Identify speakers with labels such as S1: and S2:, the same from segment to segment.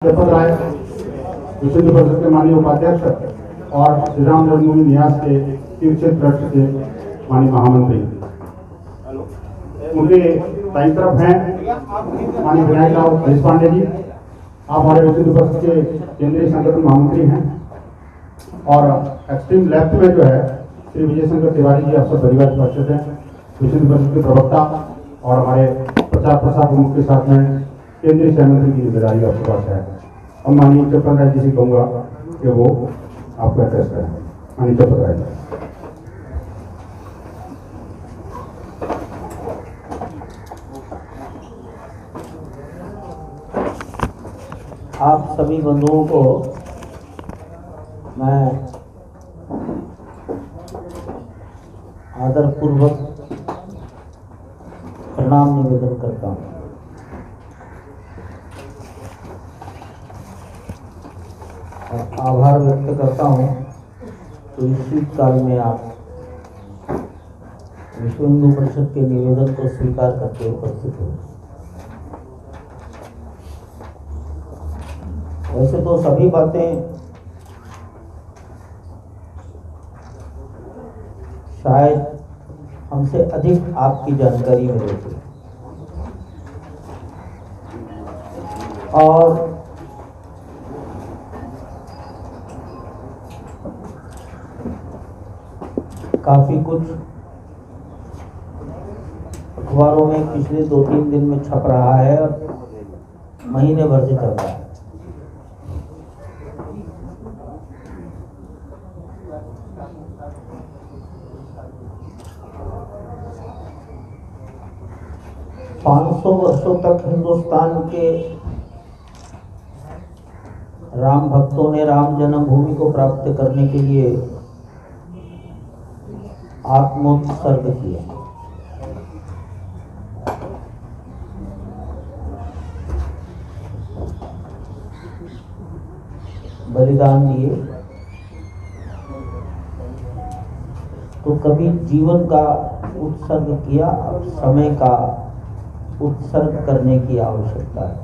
S1: चपल राय, विश्व हिंदू परिषद के माननीय उपाध्यक्ष और श्री राम जन्मभूमि न्यास के तीर्थ ट्रस्ट के माननीय महामंत्री, उनके दाई तरफ हैं माननीय विनायक राव देशपांडे जी। आप हमारे विश्व हिंदू परिषद के केंद्रीय संगठन महामंत्री हैं। और एक्सट्रीम लेफ्ट में जो है श्री विजय शंकर तिवारी जी, आप सब परिवार परिषद हैं, विश्व हिंदू परिषद के प्रवक्ता और हमारे प्रचार प्रसार प्रमुख के साथ में केंद्रीय सह मंत्री की जिम्मेदारी आपके पास है। और माननीय चपल राय जी से कहूँगा कि वो आपको एड्रेस करें। माननीय चपल राय जी।
S2: आप सभी बंधुओं को मैं आदरपूर्वक प्रणाम निवेदन करता हूँ। और आभार व्यक्त करता हूँ तो इस शीतकाल में आप विश्व हिंदू परिषद के निवेदन को स्वीकार करके उपस्थित हो। वैसे तो सभी बातें शायद हमसे अधिक आपकी जानकारी में रहती है और काफी कुछ अखबारों में पिछले 2-3 दिन में छप रहा है और महीने भर से चल रहा है। पाँच 500 वर्षों तक हिंदुस्तान के राम भक्तों ने राम जन्मभूमि को प्राप्त करने के लिए आत्मोत्सर्ग किया। बलिदान दिए। तो कभी जीवन का उत्सर्ग किया, अब समय का उत्सर्ग करने की आवश्यकता है।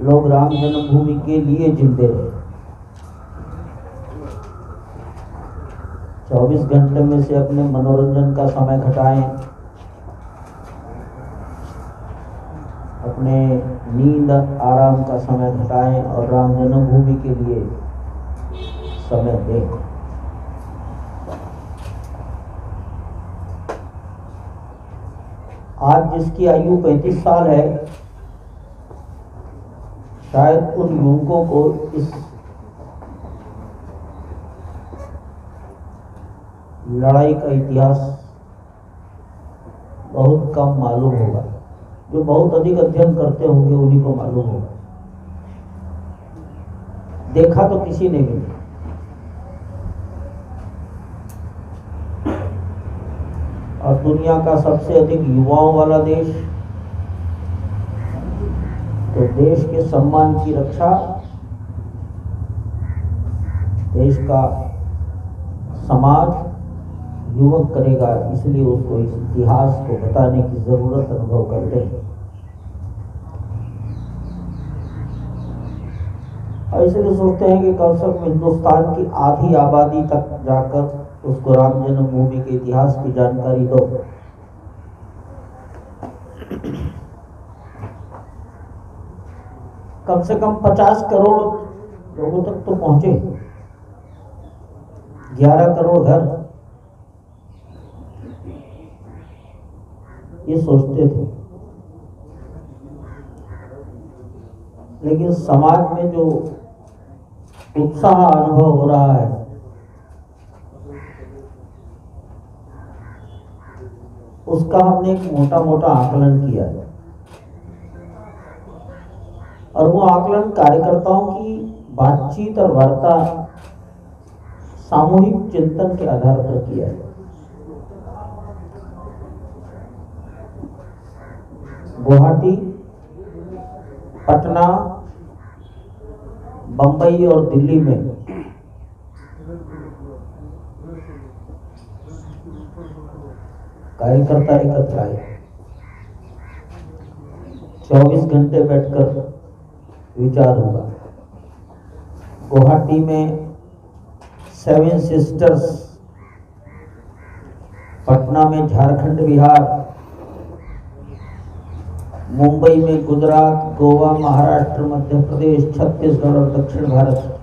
S2: लोग राम जन्मभूमि के लिए जिंदे रहे। 24 घंटे में से अपने मनोरंजन का समय घटाएं, अपने नींद आराम का समय घटाएं और राम जन्मभूमि के लिए समय दें। आज जिसकी आयु 35 साल है, शायद उन युवकों को इस लड़ाई का इतिहास बहुत कम मालूम होगा। जो बहुत अधिक अध्ययन करते होंगे उन्हीं को मालूम होगा। देखा तो किसी ने भी नहीं। और दुनिया का सबसे अधिक युवाओं वाला देश, तो देश के सम्मान की रक्षा देश का समाज युवक करेगा। इसलिए उसको इस इतिहास को बताने की जरूरत अनुभव करते हैं। और इसलिए सोचते हैं कि कम से कम हिंदुस्तान की आधी आबादी तक जाकर उसको राम जन्मभूमि के इतिहास की जानकारी दो। कम से कम 50 करोड़ लोगों तक तो पहुंचे। 11 करोड़ घर ये सोचते थे। लेकिन समाज में जो उत्साह अनुभव हो रहा है, उसका हमने एक मोटा मोटा आकलन किया है। और वो आकलन कार्यकर्ताओं की बातचीत और वार्ता सामूहिक चिंतन के आधार पर किया है। गुवाहाटी, पटना, बंबई और दिल्ली में कार्यकर्ता एकत्र आए। 24 घंटे बैठकर विचार होगा। गुवाहाटी में 7 सिस्टर्स, पटना में झारखंड बिहार, मुंबई में गुजरात, गोवा, महाराष्ट्र, मध्य प्रदेश, छत्तीसगढ़ और दक्षिण भारत,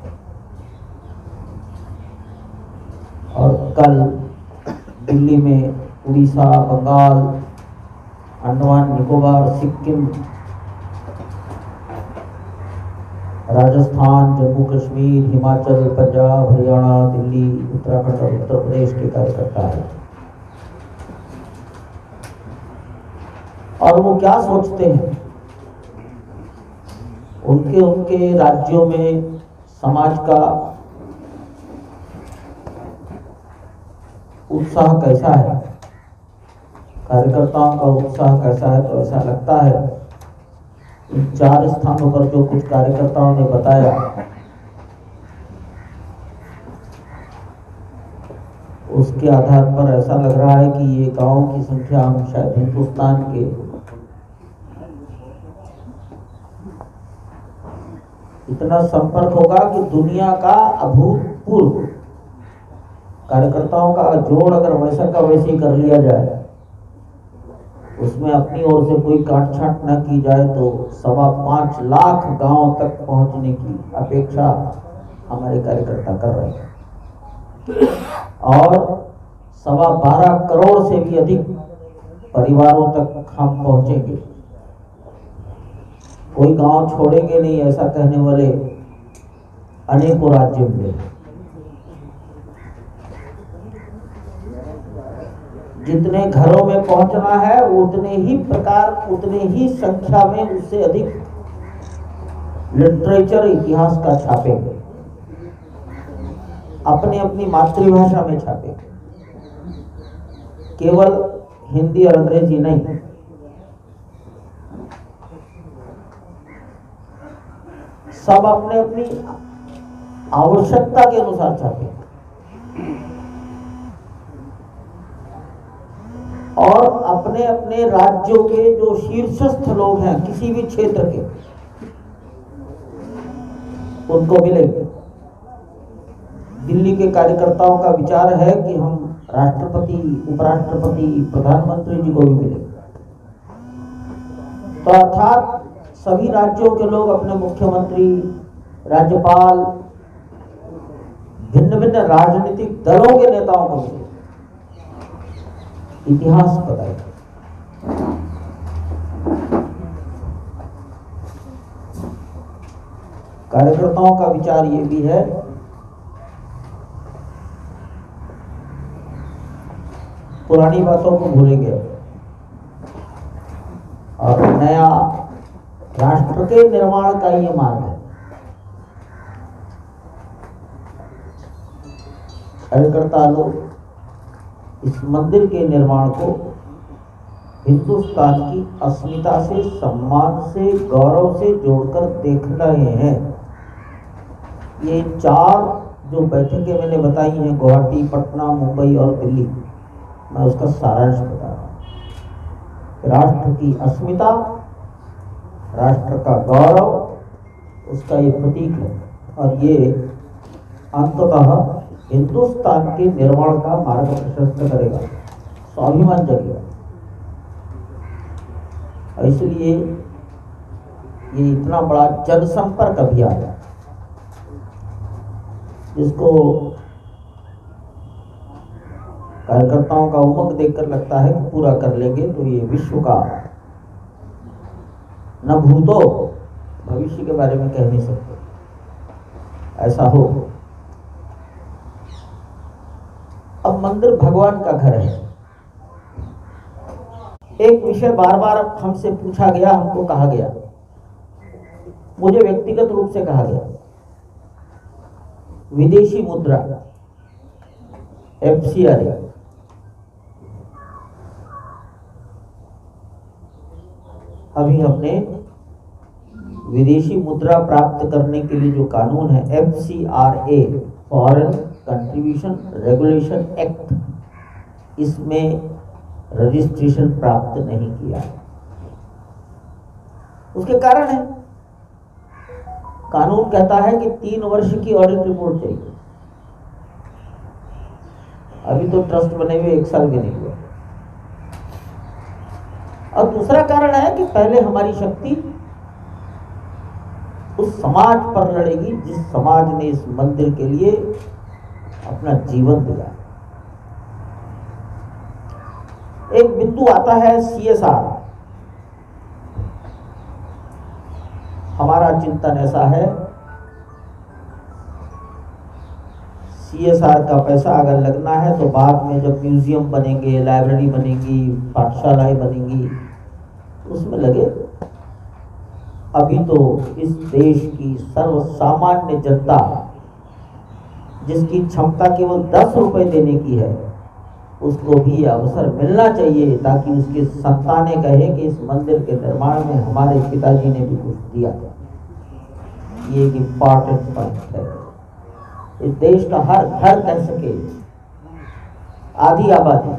S2: और कल दिल्ली में उड़ीसा, बंगाल, अंडमान निकोबार, सिक्किम, राजस्थान, जम्मू कश्मीर, हिमाचल, पंजाब, हरियाणा, दिल्ली, उत्तराखंड और उत्तर प्रदेश के कार्यकर्ता हैं। और वो क्या सोचते हैं, उनके उनके राज्यों में समाज का उत्साह कैसा है, कार्यकर्ताओं का उत्साह कैसा है। तो ऐसा लगता है इन 4 स्थानों पर जो कुछ कार्यकर्ताओं ने बताया, उसके आधार पर ऐसा लग रहा है कि ये गांवों की संख्या हम शायद हिंदुस्तान के इतना संपर्क होगा कि दुनिया का अभूतपूर्व कार्यकर्ताओं का जोड़ अगर वैसा का वैसे ही कर लिया जाए, उसमें अपनी ओर से कोई काट छांट न की जाए, तो 5.25 लाख गांव तक पहुंचने की अपेक्षा हमारे कार्यकर्ता कर रहे हैं और 12.25 करोड़ से भी अधिक परिवारों तक हम पहुंचेंगे। कोई गांव छोड़ेंगे नहीं, ऐसा कहने वाले अनेकों राज्य मिले। जितने घरों में पहुंचना है उतने ही प्रकार, उतने ही संख्या में, उससे अधिक लिटरेचर, इतिहास का छापेंगे, अपनी अपनी मातृभाषा में छापेंगे, केवल हिंदी और अंग्रेजी नहीं। सब अपने अपनी आवश्यकता के अनुसार छापेंगे और अपने अपने राज्यों के जो शीर्षस्थ लोग हैं किसी भी क्षेत्र के, उनको मिलेंगे। दिल्ली के कार्यकर्ताओं का विचार है कि हम राष्ट्रपति, उपराष्ट्रपति, प्रधानमंत्री जी को भी मिलेंगे। तो अर्थात सभी राज्यों के लोग अपने मुख्यमंत्री, राज्यपाल, भिन्न भिन्न राजनीतिक दलों के नेताओं को मिलेंगे, इतिहास बताएगा। कार्यकर्ताओं का विचार ये भी है पुरानी बातों को भूलेंगे और नया राष्ट्र के निर्माण का ये मार्ग है। कार्यकर्ता लोग इस मंदिर के निर्माण को हिंदुस्तान की अस्मिता से, सम्मान से, गौरव से जोड़कर देख रहे हैं। ये 4 जो बैठकें मैंने बताई हैं, गुवाहाटी, पटना, मुंबई और दिल्ली, मैं उसका सारांश बता रहा हूँ। राष्ट्र की अस्मिता, राष्ट्र का गौरव, उसका ये प्रतीक है और ये अंततः हिंदुस्तान के निर्माण का मार्ग प्रशस्त करेगा, स्वाभिमान जगेगा। इसलिए ये इतना बड़ा जनसंपर्क अभियान है जिसको कार्यकर्ताओं का उमंग देखकर लगता है कि पूरा कर लेंगे तो ये विश्व का न भूतो, भविष्य के बारे में कह नहीं सकते, ऐसा हो। अब मंदिर भगवान का घर है। एक विषय बार बार हमसे पूछा गया, हमको कहा गया, मुझे व्यक्तिगत रूप से कहा गया, विदेशी मुद्रा FCRA, अभी हमने विदेशी मुद्रा प्राप्त करने के लिए जो कानून है FCRA, foreign contribution regulation act, इसमें रजिस्ट्रेशन प्राप्त नहीं किया। उसके कारण है कानून कहता है कि 3 वर्ष की ऑडिट रिपोर्ट चाहिए। अभी तो ट्रस्ट बने हुए 1 साल भी नहीं हुआ। और दूसरा कारण है कि पहले हमारी शक्ति उस समाज पर लड़ेगी जिस समाज ने इस मंदिर के लिए अपना जीवन दिया। एक बिंदु आता है CSR। हमारा चिंतन ऐसा है, CSR का पैसा अगर लगना है तो बाद में जब म्यूजियम बनेंगे, लाइब्रेरी बनेगी, पाठशालाएं बनेंगी, उसमें लगे। अभी तो इस देश की सर्वसामान्य जनता जिसकी क्षमता केवल 10 रुपए देने की है, उसको भी अवसर मिलना चाहिए ताकि उसके संतानें कहे कि इस मंदिर के निर्माण में हमारे पिताजी ने भी कुछ दिया था। ये एक इम्पॉर्टेंट पॉइंट है। इस देश का हर घर कह सके, आधी आबादी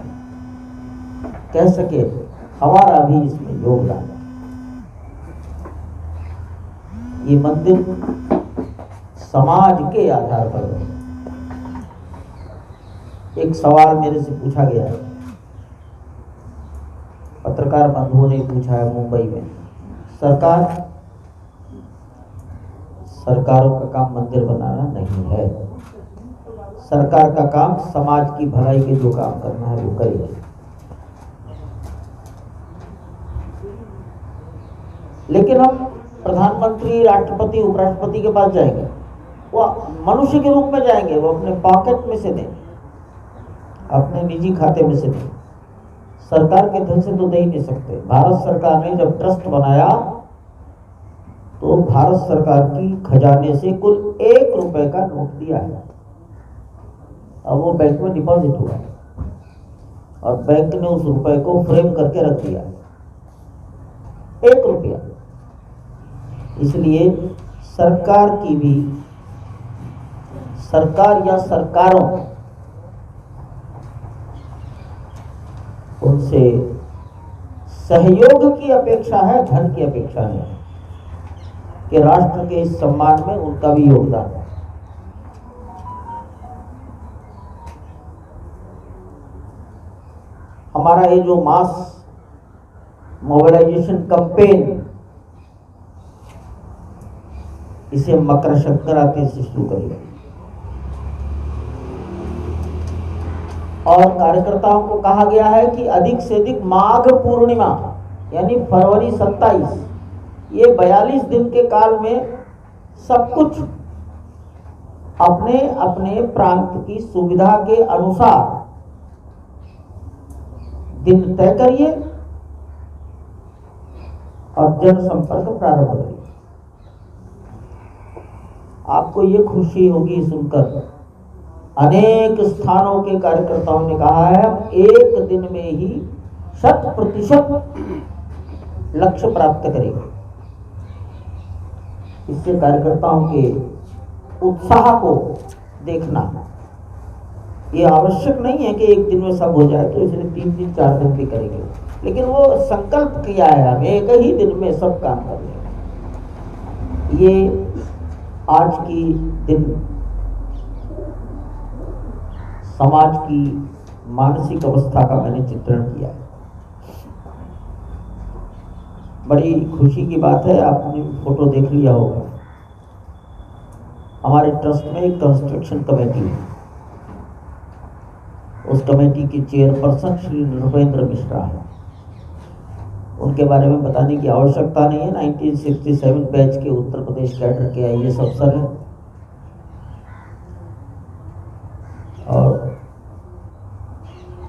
S2: कह सके हमारा भी इसमें योगदान है। ये मंदिर समाज के आधार पर है। एक सवाल मेरे से पूछा गया है, पत्रकार बंधुओं ने पूछा है मुंबई में। सरकारों का काम मंदिर बनाना नहीं है, सरकार का काम समाज की भलाई के जो काम करना है वो करेगी। लेकिन हम प्रधानमंत्री, राष्ट्रपति, उपराष्ट्रपति के पास जाएंगे, वो मनुष्य के रूप में जाएंगे, वो अपने पॉकेट में से दें, अपने निजी खाते में से नहीं, सरकार के धन से तो दे ही नहीं सकते। भारत सरकार ने जब ट्रस्ट बनाया तो भारत सरकार की खजाने से कुल 1 रुपए का नोट दिया है। अब वो बैंक में डिपॉजिट हुआ और बैंक ने उस रुपए को फ्रेम करके रख दिया, 1 रुपया। इसलिए सरकार की भी, सरकार या सरकारों, उनसे सहयोग की अपेक्षा है, धन की अपेक्षा नहीं, कि राष्ट्र के इस सम्मान में उनका भी योगदान है। हमारा ये जो मास मोबिलाइजेशन कैंपेन, इसे मकर संक्रांति से शुरू करिए और कार्यकर्ताओं को कहा गया है कि अधिक से अधिक माघ पूर्णिमा यानी फरवरी 27, ये 42 दिन के काल में सब कुछ अपने अपने प्रांत की सुविधा के अनुसार दिन तय करिए और जनसंपर्क प्रारंभ करिए। आपको ये खुशी होगी सुनकर, अनेक स्थानों के कार्यकर्ताओं ने कहा है हम 1 दिन में ही 100% लक्ष्य प्राप्त करेंगे। इससे कार्यकर्ताओं के उत्साह को देखना, ये आवश्यक नहीं है कि 1 दिन में सब हो जाए, तो इसलिए 3 दिन 4 दिन भी करेंगे, लेकिन वो संकल्प किया है हम 1 ही दिन में सब काम कर लेंगे। ये आज की दिन समाज की मानसिक अवस्था का मैंने चित्रण किया है। बड़ी खुशी की बात है, आपने फोटो देख लिया होगा। हमारे ट्रस्ट में एक कंस्ट्रक्शन कमेटी है, उस कमेटी की चेयरपर्सन श्री नृपेंद्र मिश्रा है। उनके बारे में बताने की आवश्यकता नहीं है। 1967 बैच के उत्तर प्रदेश कैडर के IAS अफसर हैं और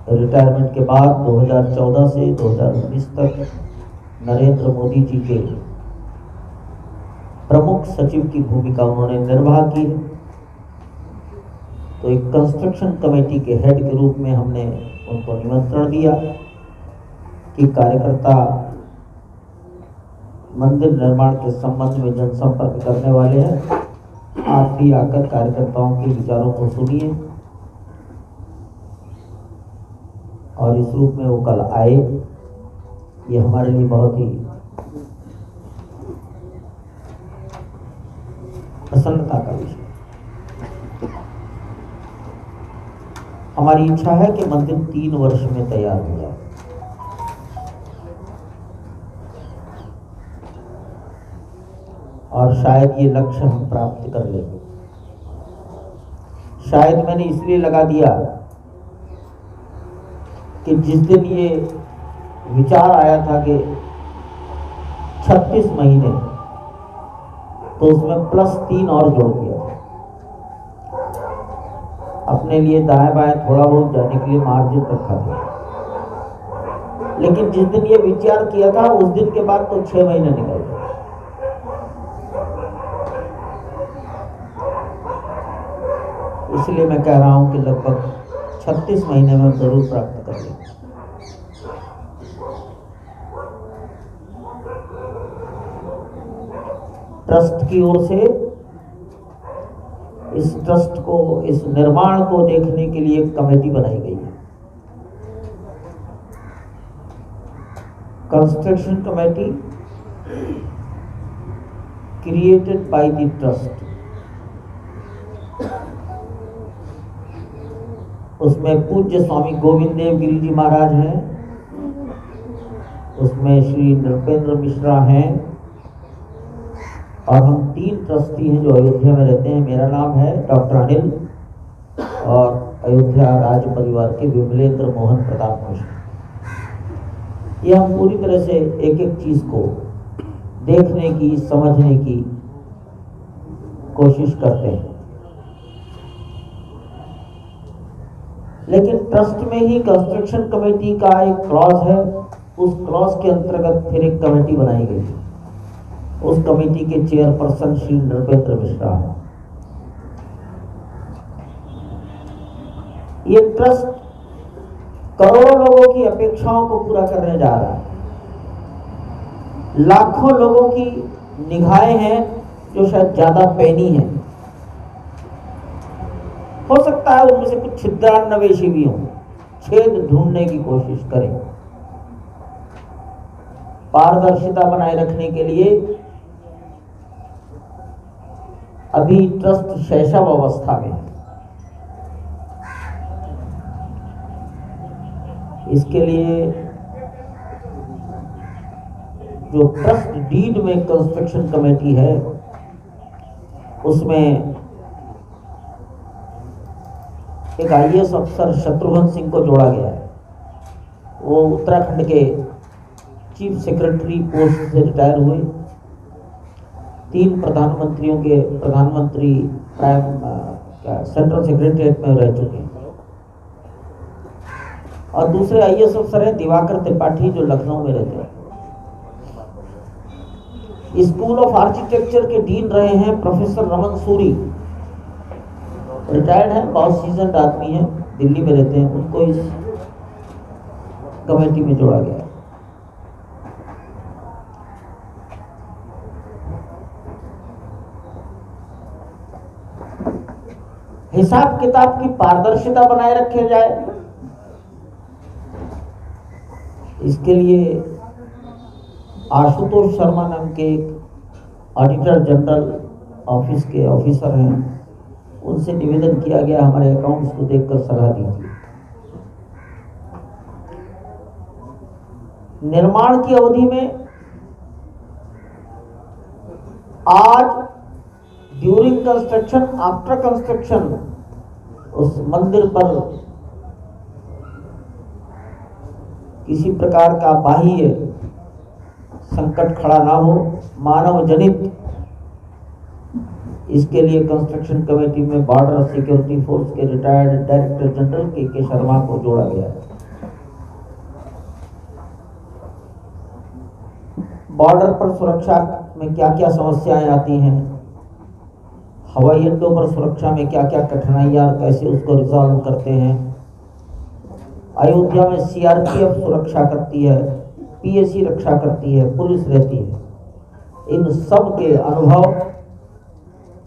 S2: रिटायरमेंट के बाद 2014 से 2019 तक नरेंद्र मोदी जी के प्रमुख सचिव की भूमिका उन्होंने निर्वाह की। तो एक कंस्ट्रक्शन कमेटी के हेड के रूप में हमने उनको निमंत्रण दिया कि कार्यकर्ता मंदिर निर्माण के संबंध में जनसंपर्क करने वाले हैं, आप भी आकर कार्यकर्ताओं के विचारों को सुनिए। और इस रूप में वो कल आए, ये हमारे लिए बहुत ही प्रसन्नता का विषय। हमारी इच्छा है कि मंदिर 3 वर्ष में तैयार हो जाए। और शायद ये लक्ष्य हम प्राप्त कर लेंगे। शायद मैंने इसलिए लगा दिया कि जिस दिन ये विचार आया था कि 36 महीने, तो उसमें +3 और जोड़ दिया था। अपने लिए दाएं बाएं थोड़ा बहुत जाने के लिए मार्जिन रखा था। लेकिन जिस दिन ये विचार किया था उस दिन के बाद तो 6 महीने निकल गए। इसलिए मैं कह रहा हूं कि लगभग 36 महीने में जरूर प्राप्त कर लेंगे। ट्रस्ट की ओर से इस ट्रस्ट को, इस निर्माण को देखने के लिए एक कमेटी बनाई गई है। Construction committee created by the trust. उसमें पूज्य स्वामी गोविंद देव गिरी जी महाराज हैं, उसमें श्री नृपेंद्र मिश्रा हैं, और हम 3 ट्रस्टी हैं जो अयोध्या में रहते हैं। मेरा नाम है डॉक्टर अनिल, और अयोध्या राज परिवार के विमलेंद्र मोहन प्रताप मिश्रा। ये हम पूरी तरह से एक एक चीज को देखने की, समझने की कोशिश करते हैं। लेकिन ट्रस्ट में ही कंस्ट्रक्शन कमेटी का एक क्लॉज है। उस क्लॉज के अंतर्गत फिर एक कमेटी बनाई गई है। उस कमेटी के चेयरपर्सन श्री नृपेंद्र मिश्रा हैं। ये ट्रस्ट करोड़ों लोगों की अपेक्षाओं को पूरा करने जा रहा है। लाखों लोगों की निगाहें हैं जो शायद ज्यादा पैनी हैं। हो सकता है उनमें से कुछ छिद्रान्वेषी भी हों, छेद ढूंढने की कोशिश करें। पारदर्शिता बनाए रखने के लिए अभी ट्रस्ट शैशव अवस्था में है। इसके लिए जो ट्रस्ट डीड में कंस्ट्रक्शन कमेटी है, उसमें एक IAS अफसर शत्रुघ्न सिंह को जोड़ा गया है। वो उत्तराखंड के चीफ सेक्रेटरी पोस्ट से रिटायर हुए। 3 प्रधानमंत्री सेंट्रल सेक्रेटरीट में रह चुके हैं। और दूसरे IAS अफसर हैं दिवाकर त्रिपाठी, जो लखनऊ में रहते हैं। स्कूल ऑफ आर्किटेक्चर के डीन रहे हैं प्रोफेसर रमन सूरी, रिटायर्ड हैं, बहुत सीजन्ड आदमी हैं, दिल्ली में रहते हैं। उनको इस कमेटी में जोड़ा गया है। हिसाब किताब की पारदर्शिता बनाए रखे जाए, इसके लिए आशुतोष शर्मा नाम के एक ऑडिटर जनरल ऑफिस के ऑफिसर हैं, उनसे निवेदन किया गया हमारे अकाउंट्स को देखकर सलाह दीजिए। निर्माण की अवधि में आज, ड्यूरिंग कंस्ट्रक्शन, आफ्टर कंस्ट्रक्शन, उस मंदिर पर किसी प्रकार का बाह्य संकट खड़ा ना हो, मानव जनित। इसके लिए कंस्ट्रक्शन कमेटी में बॉर्डर सिक्योरिटी फोर्स के रिटायर्ड डायरेक्टर जनरल के शर्मा को जोड़ा गया है। बॉर्डर पर सुरक्षा में क्या क्या समस्याएं आती हैं, हवाई अड्डों पर सुरक्षा में क्या क्या कठिनाइयां और कैसे उसको रिजॉल्व करते हैं। अयोध्या में CRPF सुरक्षा करती है, PSC रक्षा करती है, पुलिस रहती है। इन सब के अनुभव,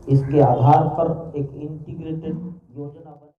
S2: इसके आधार पर एक इंटीग्रेटेड योजना